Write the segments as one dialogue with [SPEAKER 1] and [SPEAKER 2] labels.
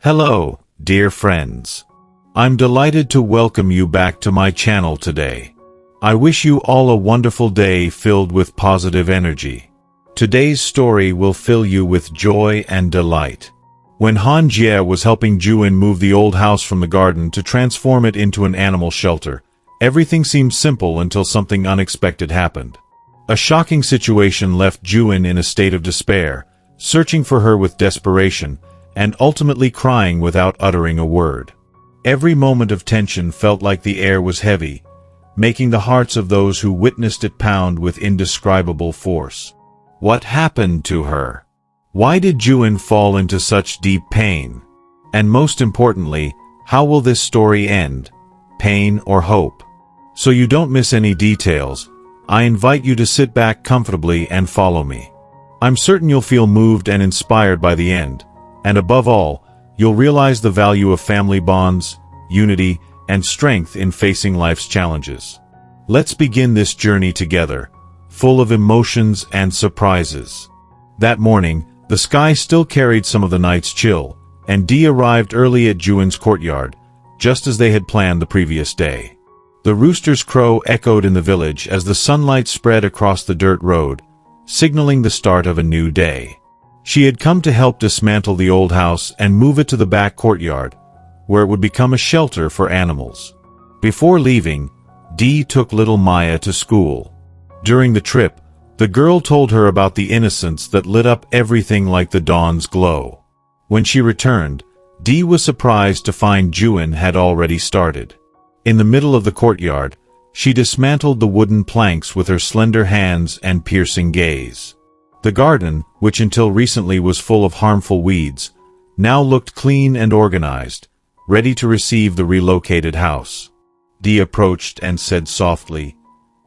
[SPEAKER 1] Hello, dear friends. I'm delighted to welcome you back to my channel today. I wish you all a wonderful day filled with positive energy. Today's story will fill you with joy and delight. When Huyen was helping Huyen move the old house from the garden to transform it into an animal shelter, everything seemed simple until something unexpected happened. A shocking situation left Huyen in a state of despair, searching for her with desperation, and ultimately crying without uttering a word. Every moment of tension felt like the air was heavy, making the hearts of those who witnessed it pound with indescribable force. What happened to her? Why did Huyen fall into such deep pain? And most importantly, how will this story end? Pain or hope? So you don't miss any details, I invite you to sit back comfortably and follow me. I'm certain you'll feel moved and inspired by the end, and above all, you'll realize the value of family bonds, unity, and strength in facing life's challenges. Let's begin this journey together, full of emotions and surprises. That morning, the sky still carried some of the night's chill, and Dee arrived early at Huyen's courtyard, just as they had planned the previous day. The rooster's crow echoed in the village as the sunlight spread across the dirt road, signaling the start of a new day. She had come to help dismantle the old house and move it to the back courtyard, where it would become a shelter for animals. Before leaving, Dee took little Maya to school. During the trip, the girl told her about the innocence that lit up everything like the dawn's glow. When she returned, Dee was surprised to find Huyen had already started. In the middle of the courtyard, she dismantled the wooden planks with her slender hands and piercing gaze. The garden, which until recently was full of harmful weeds, now looked clean and organized, ready to receive the relocated house. Dee approached and said softly,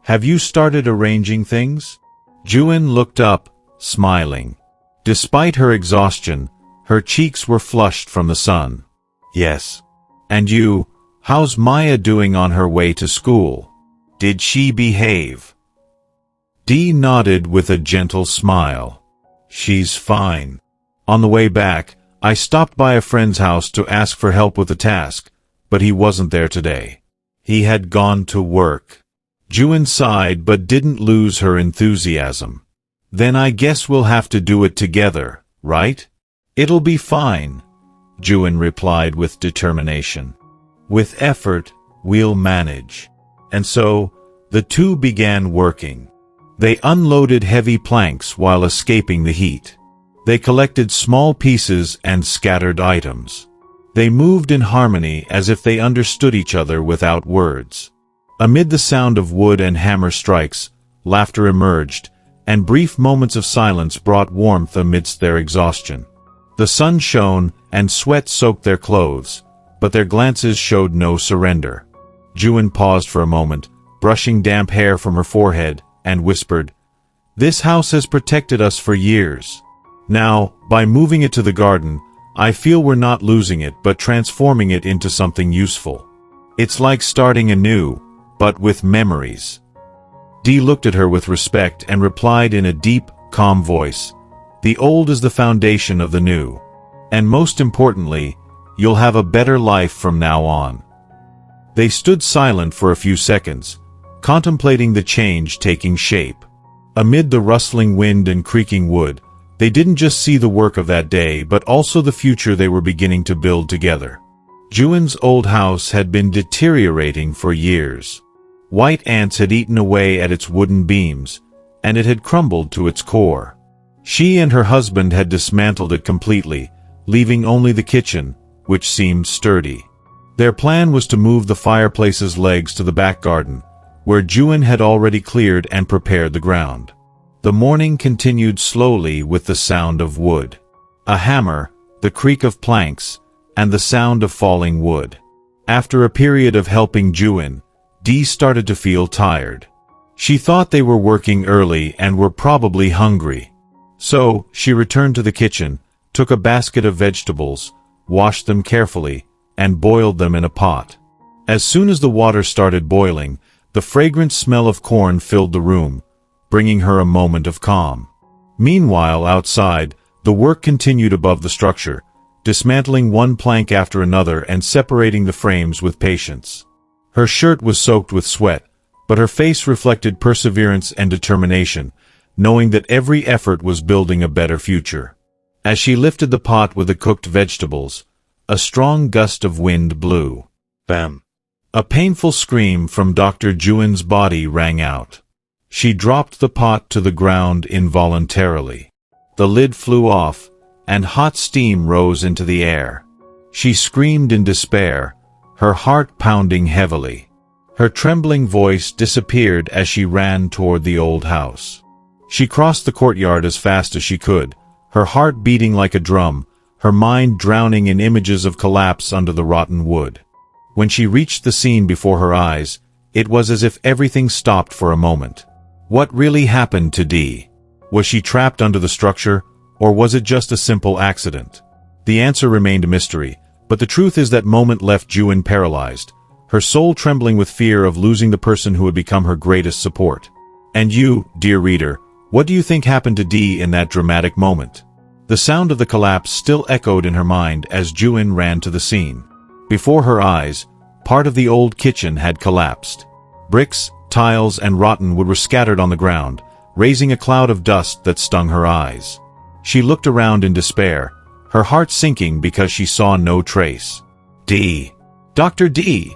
[SPEAKER 1] "Have you started arranging things?" Huyen looked up, smiling. Despite her exhaustion, her cheeks were flushed from the sun. "Yes. And you, how's Maya doing on her way to school? Did she behave?" Dee nodded with a gentle smile. "She's fine. On the way back, I stopped by a friend's house to ask for help with a task, but he wasn't there today. He had gone to work." Huyen sighed but didn't lose her enthusiasm. "Then I guess we'll have to do it together, right?" "It'll be fine," Huyen replied with determination. "With effort, we'll manage." And so, the two began working. They unloaded heavy planks while escaping the heat. They collected small pieces and scattered items. They moved in harmony as if they understood each other without words. Amid the sound of wood and hammer strikes, laughter emerged, and brief moments of silence brought warmth amidst their exhaustion. The sun shone, and sweat soaked their clothes, but their glances showed no surrender. Huyen paused for a moment, brushing damp hair from her forehead, and whispered, "This house has protected us for years. Now, by moving it to the garden, I feel we're not losing it but transforming it into something useful. It's like starting anew, but with memories." Dee looked at her with respect and replied in a deep, calm voice, "The old is the foundation of the new. And most importantly, you'll have a better life from now on." They stood silent for a few seconds, contemplating the change taking shape. Amid the rustling wind and creaking wood, they didn't just see the work of that day but also the future they were beginning to build together. Huyen's old house had been deteriorating for years. White ants had eaten away at its wooden beams, and it had crumbled to its core. She and her husband had dismantled it completely, leaving only the kitchen, which seemed sturdy. Their plan was to move the fireplace's legs to the back garden, where Huyen had already cleared and prepared the ground. The morning continued slowly with the sound of wood. A hammer, the creak of planks, and the sound of falling wood. After a period of helping Huyen, Dee started to feel tired. She thought they were working early and were probably hungry. So, she returned to the kitchen, took a basket of vegetables, washed them carefully, and boiled them in a pot. As soon as the water started boiling, the fragrant smell of corn filled the room, bringing her a moment of calm. Meanwhile, outside, the work continued above the structure, dismantling one plank after another and separating the frames with patience. Her shirt was soaked with sweat, but her face reflected perseverance and determination, knowing that every effort was building a better future. As she lifted the pot with the cooked vegetables, a strong gust of wind blew. Bam! A painful scream from Dr. Huyen's body rang out. She dropped the pot to the ground involuntarily. The lid flew off, and hot steam rose into the air. She screamed in despair, her heart pounding heavily. Her trembling voice disappeared as she ran toward the old house. She crossed the courtyard as fast as she could, her heart beating like a drum, her mind drowning in images of collapse under the rotten wood. When she reached the scene before her eyes, it was as if everything stopped for a moment. What really happened to Dee? Was she trapped under the structure, or was it just a simple accident? The answer remained a mystery, but the truth is that moment left Huyen paralyzed, her soul trembling with fear of losing the person who had become her greatest support. And you, dear reader, what do you think happened to Dee in that dramatic moment? The sound of the collapse still echoed in her mind as Huyen ran to the scene. Before her eyes, part of the old kitchen had collapsed. Bricks, tiles, and rotten wood were scattered on the ground, raising a cloud of dust that stung her eyes. She looked around in despair, her heart sinking because she saw no trace. Dee! Dr. Dee!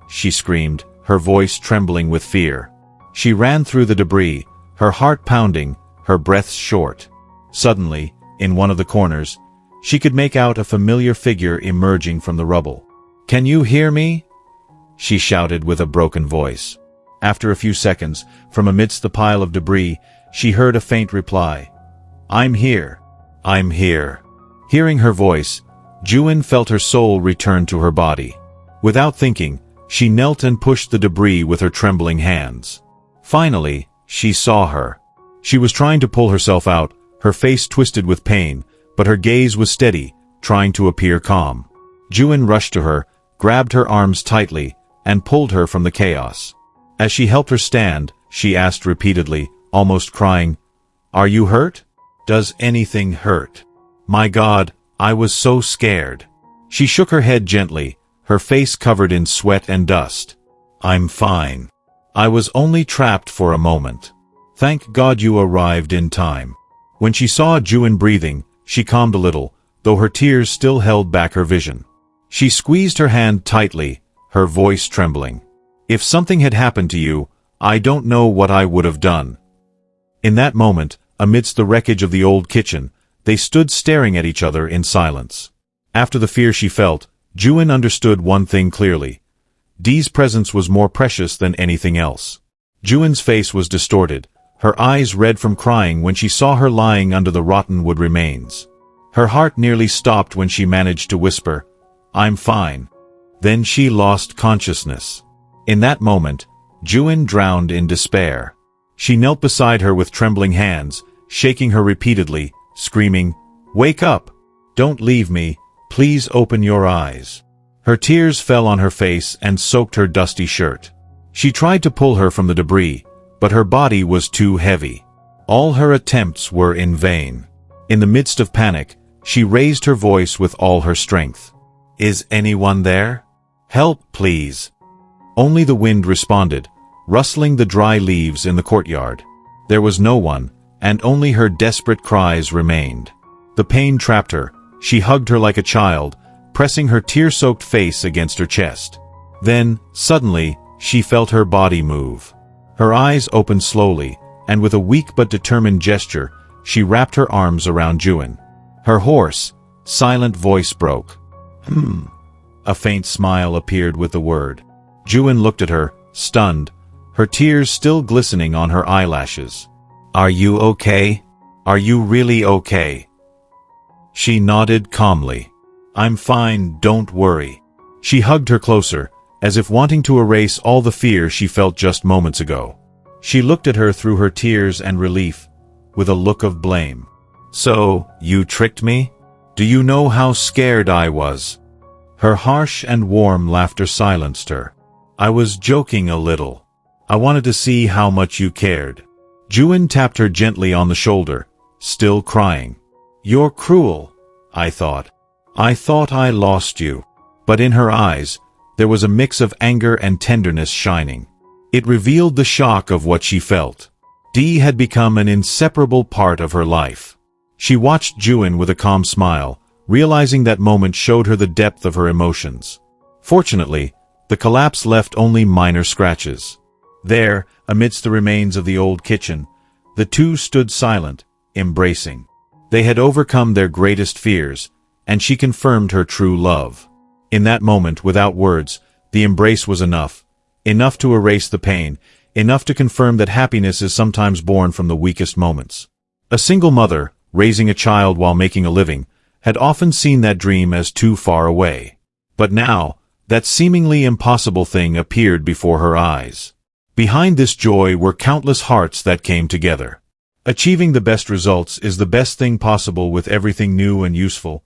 [SPEAKER 1] She screamed, her voice trembling with fear. She ran through the debris, her heart pounding, her breath short. Suddenly, in one of the corners, she could make out a familiar figure emerging from the rubble. "Can you hear me?" she shouted with a broken voice. After a few seconds, from amidst the pile of debris, she heard a faint reply. "I'm here. I'm here." Hearing her voice, Huyen felt her soul return to her body. Without thinking, she knelt and pushed the debris with her trembling hands. Finally, she saw her. She was trying to pull herself out, her face twisted with pain, but her gaze was steady, trying to appear calm. Huyen rushed to her, grabbed her arms tightly, and pulled her from the chaos. As she helped her stand, she asked repeatedly, almost crying, "Are you hurt? Does anything hurt? My God, I was so scared." She shook her head gently, her face covered in sweat and dust. "I'm fine. I was only trapped for a moment. Thank God you arrived in time." When she saw Huyen breathing, she calmed a little, though her tears still held back her vision. She squeezed her hand tightly, her voice trembling. "If something had happened to you, I don't know what I would have done." In that moment, amidst the wreckage of the old kitchen, they stood staring at each other in silence. After the fear she felt, Huyen understood one thing clearly. Dee's presence was more precious than anything else. Huyen's face was distorted, her eyes red from crying when she saw her lying under the rotten wood remains. Her heart nearly stopped when she managed to whisper, "I'm fine." Then she lost consciousness. In that moment, Huyen drowned in despair. She knelt beside her with trembling hands, shaking her repeatedly, screaming, "Wake up! Don't leave me, please open your eyes." Her tears fell on her face and soaked her dusty shirt. She tried to pull her from the debris, but her body was too heavy. All her attempts were in vain. In the midst of panic, she raised her voice with all her strength. "Is anyone there? Help, please." Only the wind responded, rustling the dry leaves in the courtyard. There was no one, and only her desperate cries remained. The pain trapped her. She hugged her like a child, pressing her tear-soaked face against her chest. Then, suddenly, she felt her body move. Her eyes opened slowly, and with a weak but determined gesture, she wrapped her arms around Huyen. Her hoarse, silent voice broke. A faint smile appeared with the word. Huyen looked at her, stunned, her tears still glistening on her eyelashes. "Are you okay? Are you really okay?" She nodded calmly. "I'm fine, don't worry." She hugged her closer, as if wanting to erase all the fear she felt just moments ago. She looked at her through her tears and relief, with a look of blame. "So, you tricked me? Do you know how scared I was?" Her harsh and warm laughter silenced her. "I was joking a little. I wanted to see how much you cared." Huyen tapped her gently on the shoulder, still crying. "You're cruel," I thought. I thought I lost you. But in her eyes, there was a mix of anger and tenderness shining. It revealed the shock of what she felt. Dee had become an inseparable part of her life. She watched Huyen with a calm smile, realizing that moment showed her the depth of her emotions. Fortunately, the collapse left only minor scratches. There, amidst the remains of the old kitchen, the two stood silent, embracing. They had overcome their greatest fears, and she confirmed her true love. In that moment, without words, the embrace was enough. Enough to erase the pain, enough to confirm that happiness is sometimes born from the weakest moments. A single mother, raising a child while making a living, had often seen that dream as too far away. But now, that seemingly impossible thing appeared before her eyes. Behind this joy were countless hearts that came together. Achieving the best results is the best thing possible with everything new and useful,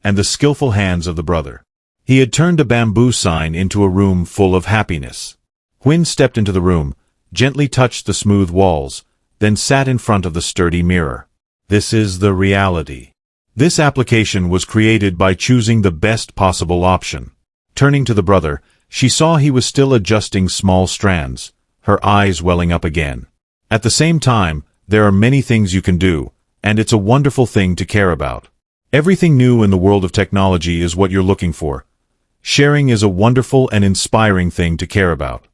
[SPEAKER 1] and the skillful hands of the brother. He had turned a bamboo sign into a room full of happiness. Huyen stepped into the room, gently touched the smooth walls, then sat in front of the sturdy mirror. This is the reality. This application was created by choosing the best possible option. Turning to the brother, she saw he was still adjusting small strands, her eyes welling up again. At the same time, there are many things you can do, and it's a wonderful thing to care about. Everything new in the world of technology is what you're looking for. Sharing is a wonderful and inspiring thing to care about.